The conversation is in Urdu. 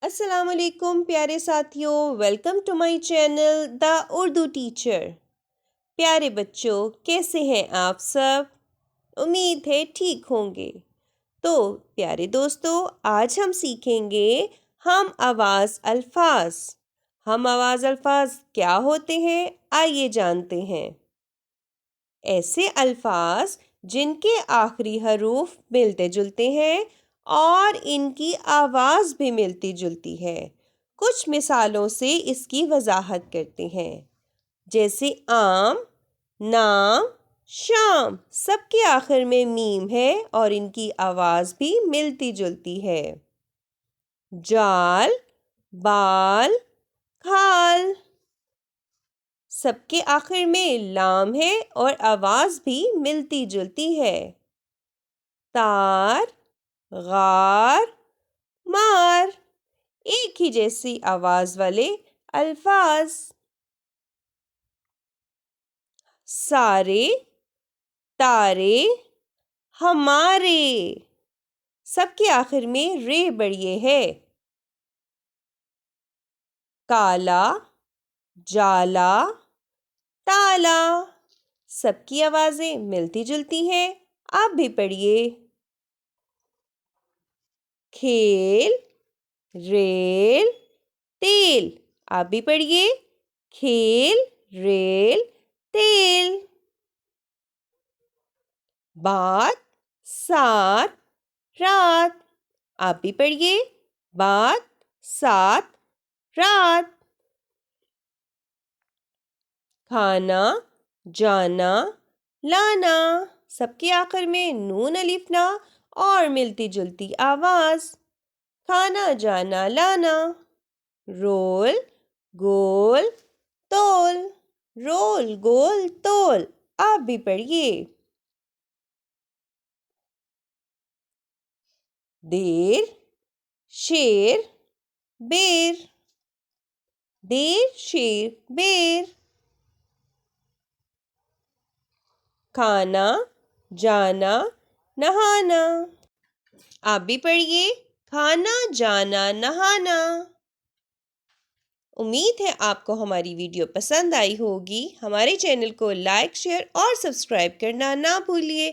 السلام علیکم پیارے ساتھیوں، welcome to my channel the Urdu teacher. پیارے بچوں، کیسے ہیں آپ سب؟ امید ہے ٹھیک ہوں گے۔ تو پیارے دوستوں، آج ہم سیکھیں گے ہم آواز الفاظ۔ ہم آواز الفاظ کیا ہوتے ہیں؟ آئیے جانتے ہیں۔ ایسے الفاظ جن کے آخری حروف ملتے جلتے ہیں اور ان کی آواز بھی ملتی جلتی ہے۔ کچھ مثالوں سے اس کی وضاحت کرتے ہیں، جیسے آم، نام، شام، سب کے آخر میں میم ہے اور ان کی آواز بھی ملتی جلتی ہے۔ جال، بال، کھال، سب کے آخر میں لام ہے اور آواز بھی ملتی جلتی ہے۔ تار، غار، مار، ایک ہی جیسی آواز والے الفاظ۔ سارے، تارے، ہمارے، سب کے آخر میں رے بڑھئے ہے۔ کالا، جالا، تالا، سب کی آوازیں ملتی جلتی ہیں، آپ بھی پڑھیے۔ کھیل، ریل، تیل، آپ بھی پڑھیے۔ کھیل، ریل، تیل۔ بات، ساتھ، رات، آپ بھی پڑھیے۔ بات، ساتھ، رات۔ کھانا، جانا، لانا، سب کے آخر میں نون الف نا اور ملتی جلتی آواز۔ کھانا، جانا، لانا۔ رول، گول، تول، رول، گول، تول، آپ بھی پڑھیے۔ دیر، شیر، بیر، دیر، شیر، بیر۔ کھانا، جانا، نہانا، آپ بھی پڑھیے۔ کھانا، جانا، نہانا۔ امید ہے آپ کو ہماری ویڈیو پسند آئی ہوگی۔ ہمارے چینل کو لائک، شیئر اور سبسکرائب کرنا نہ بھولیے۔